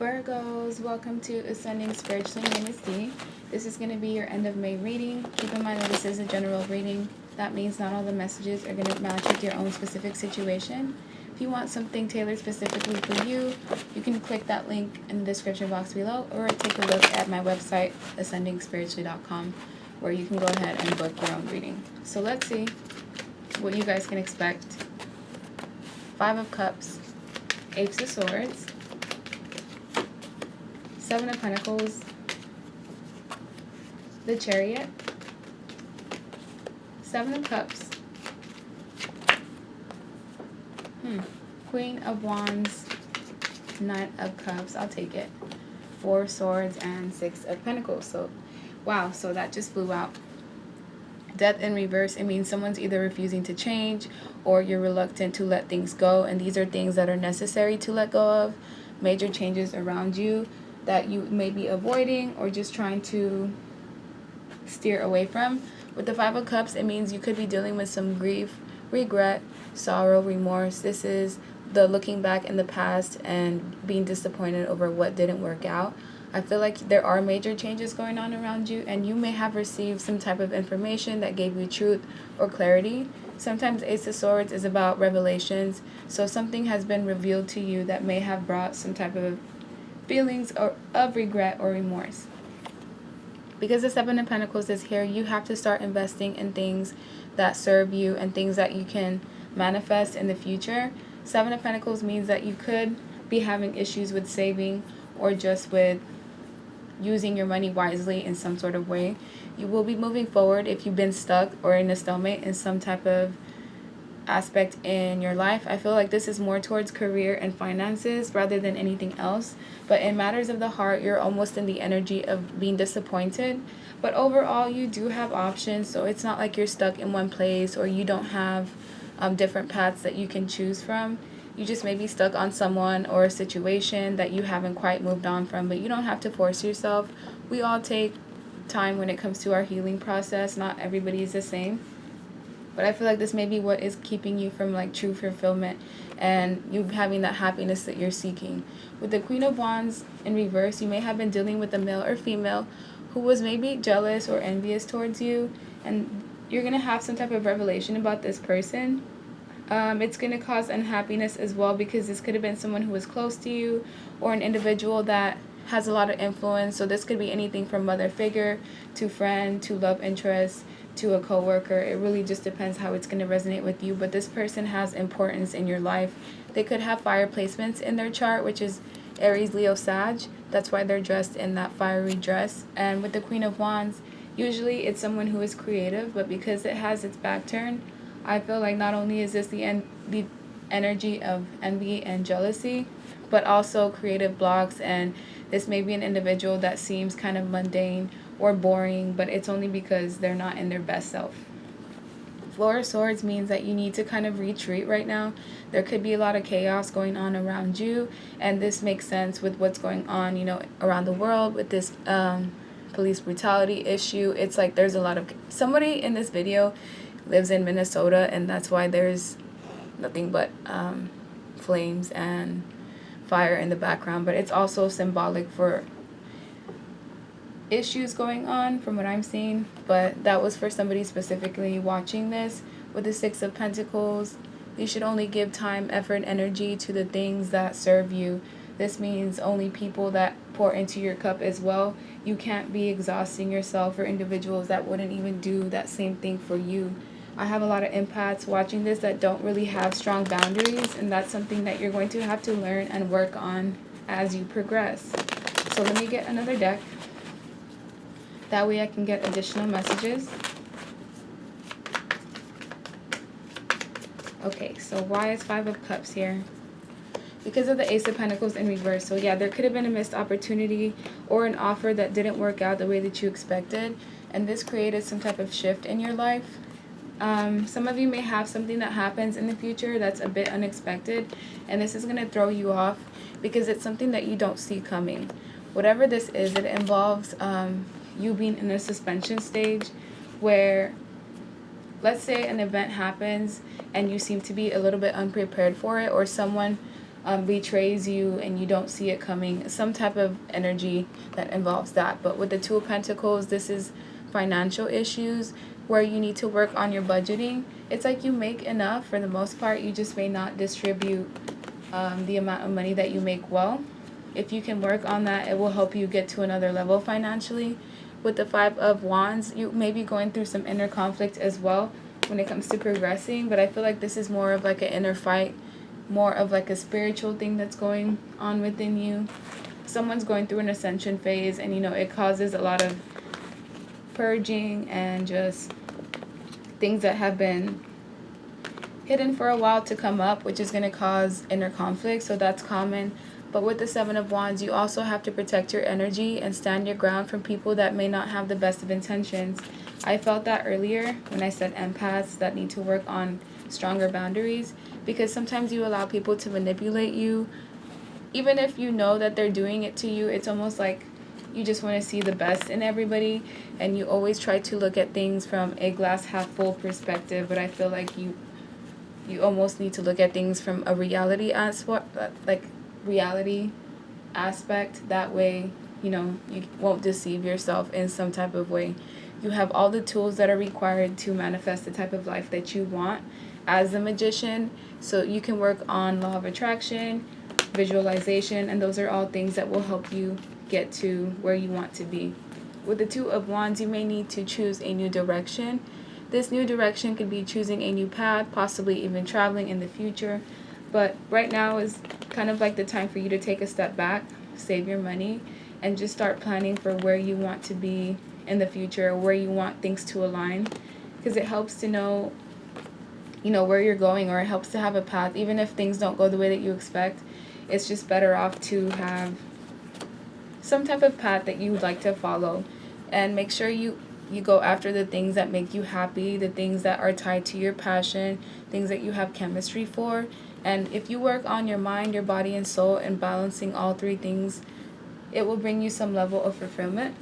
Virgos, welcome to Ascending Spiritually NAMASTE. This is going to be your end of May reading. Keep in mind that this is a general reading. That means not all the messages are going to match with your own specific situation. If you want something tailored specifically for you, you can click that link in the description box below or take a look at my website, ascendingspiritually.com, where you can go ahead and book your own reading. So let's see what you guys can expect. Five of Cups, Ace of Swords, Seven of Pentacles, the Chariot, Seven of Cups, Queen of Wands, Nine of Cups, I'll take it, Four of Swords, and Six of Pentacles. So, wow, so that just flew out. Death in reverse, it means someone's either refusing to change or you're reluctant to let things go, and these are things that are necessary to let go of. Major changes around you that you may be avoiding or just trying to steer away from. With the Five of Cups, it means you could be dealing with some grief, regret, sorrow, remorse. This is the looking back in the past and being disappointed over what didn't work out. I feel like there are major changes going on around you, and you may have received some type of information that gave you truth or clarity. Sometimes Ace of Swords is about revelations, so something has been revealed to you that may have brought some type of feelings of regret or remorse. Because the Seven of Pentacles is here, you have to start investing in things that serve you and things that you can manifest in the future. Seven of Pentacles means that you could be having issues with saving or just with using your money wisely in some sort of way. You will be moving forward if you've been stuck or in a stalemate in some type of aspect in your life. I feel like this is more towards career and finances rather than anything else. But in matters of the heart, you're almost in the energy of being disappointed. But overall, you do have options. So it's not like you're stuck in one place or you don't have different paths that you can choose from. You just may be stuck on someone or a situation that you haven't quite moved on from, but you don't have to force yourself. We all take time when it comes to our healing process. Not everybody is the same. But I feel like this may be what is keeping you from like true fulfillment and you having that happiness that you're seeking. With the Queen of Wands in reverse, you may have been dealing with a male or female who was maybe jealous or envious towards you, and you're going to have some type of revelation about this person. It's going to cause unhappiness as well, because this could have been someone who was close to you or an individual that has a lot of influence. So this could be anything from mother figure to friend to love interest to a co-worker. It really just depends how it's going to resonate with you. But this person has importance in your life. They could have fire placements in their chart, which is Aries, Leo, Sag. That's why they're dressed in that fiery dress. And with the Queen of Wands, usually it's someone who is creative, but because it has its back turn, I feel like not only is this the energy of envy and jealousy, but also creative blocks, and this may be an individual that seems kind of mundane or boring, but it's only because they're not in their best self. Four of Swords means that you need to kind of retreat right now. There could be a lot of chaos going on around you, and this makes sense with what's going on, around the world with this police brutality issue. It's like there's a lot of... Somebody in this video lives in Minnesota, and that's why there's nothing but flames and fire in the background. But it's also symbolic for issues going on from what I'm seeing. But that was for somebody specifically watching this. With the Six of Pentacles, you should only give time, effort, energy to the things that serve you. This means only people that pour into your cup as well. You can't be exhausting yourself for individuals that wouldn't even do that same thing for you. I have a lot of empaths watching this that don't really have strong boundaries, and that's something that you're going to have to learn and work on as you progress. So let me get another deck. That way I can get additional messages. Okay, so why is Five of Cups here? Because of the Ace of Pentacles in reverse. So yeah, there could have been a missed opportunity or an offer that didn't work out the way that you expected, and this created some type of shift in your life. Some of you may have something that happens in the future that's a bit unexpected, and this is going to throw you off because it's something that you don't see coming. Whatever this is, it involves you being in a suspension stage where, let's say an event happens and you seem to be a little bit unprepared for it, or someone betrays you and you don't see it coming. Some type of energy that involves that. But with the Two of Pentacles, this is financial issues where you need to work on your budgeting. It's like you make enough for the most part. You just may not distribute the amount of money that you make well. If you can work on that, it will help you get to another level financially. With the Five of Wands, you may be going through some inner conflict as well when it comes to progressing. But I feel like this is more of like an inner fight, more of like a spiritual thing that's going on within you. Someone's going through an ascension phase, and it causes a lot of purging and just things that have been hidden for a while to come up, which is going to cause inner conflict. So that's common. But with the Seven of Wands, you also have to protect your energy and stand your ground from people that may not have the best of intentions. I felt that earlier when I said empaths that need to work on stronger boundaries, because sometimes you allow people to manipulate you. Even if you know that they're doing it to you, it's almost like you just want to see the best in everybody, and you always try to look at things from a glass half full perspective. But I feel like you almost need to look at things from a reality aspect, that way you won't deceive yourself in some type of way. You have all the tools that are required to manifest the type of life that you want as a magician. So you can work on law of attraction, visualization, and those are all things that will help you get to where you want to be. With the Two of Wands, you may need to choose a new direction. This new direction could be choosing a new path, possibly even traveling in the future. But right now is kind of like the time for you to take a step back, save your money, and just start planning for where you want to be in the future, where you want things to align. Because it helps to know, where you're going, or it helps to have a path. Even if things don't go the way that you expect, it's just better off to have some type of path that you would like to follow. And make sure you go after the things that make you happy, the things that are tied to your passion, things that you have chemistry for. And if you work on your mind, your body, and soul, and balancing all three things, it will bring you some level of fulfillment.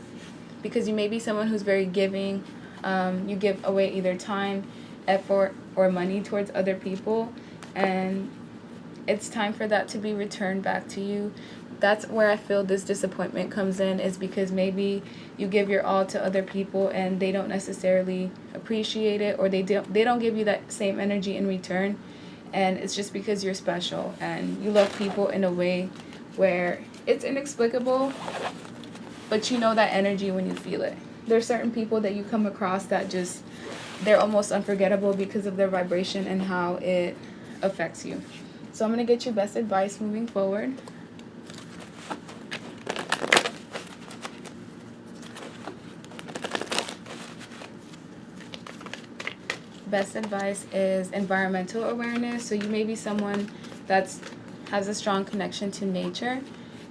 Because you may be someone who's very giving. You give away either time, effort, or money towards other people. And it's time for that to be returned back to you. That's where I feel this disappointment comes in, is because maybe you give your all to other people and they don't necessarily appreciate it, or they don't give you that same energy in return. And it's just because you're special and you love people in a way where it's inexplicable, but you know that energy when you feel it. There's certain people that you come across that just, they're almost unforgettable because of their vibration and how it affects you. So I'm going to get your best advice moving forward. Best advice is environmental awareness. So you may be someone that has a strong connection to nature.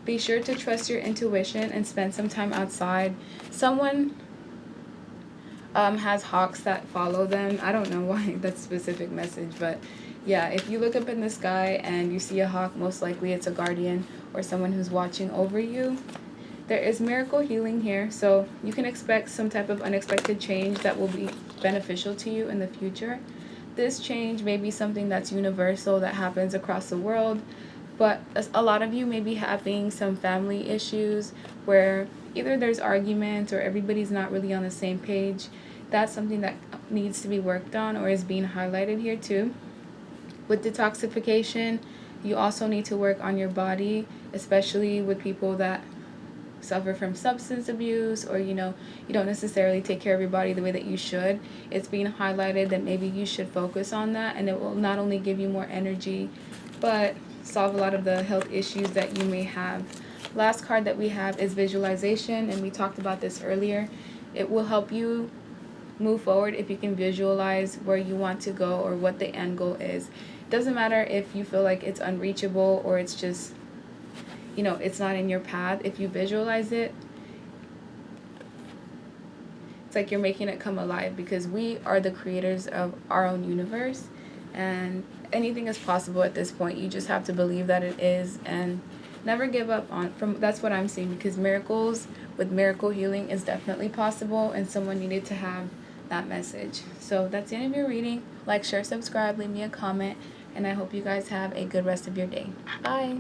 Be sure to trust your intuition and spend some time outside. Someone has hawks that follow them. I don't know why that's a specific message, but yeah, if you look up in the sky and you see a hawk, most likely it's a guardian or someone who's watching over you. There is miracle healing here, so you can expect some type of unexpected change that will be beneficial to you in the future. This change may be something that's universal, that happens across the world, but a lot of you may be having some family issues where either there's arguments or everybody's not really on the same page. That's something that needs to be worked on or is being highlighted here too. With detoxification, you also need to work on your body, especially with people that suffer from substance abuse, or you don't necessarily take care of your body the way that you should. It's being highlighted that maybe you should focus on that, and it will not only give you more energy but solve a lot of the health issues that you may have. Last card that we have is visualization, and we talked about this earlier. It will help you move forward if you can visualize where you want to go or what the end goal is. It doesn't matter if you feel like it's unreachable or it's just it's not in your path. If you visualize it, it's like you're making it come alive, because we are the creators of our own universe, and anything is possible at this point. You just have to believe that it is and never give up that's what I'm seeing, because miracles with miracle healing is definitely possible, and someone needed to have that message. So that's the end of your reading. Like, share, subscribe, leave me a comment. And I hope you guys have a good rest of your day. Bye.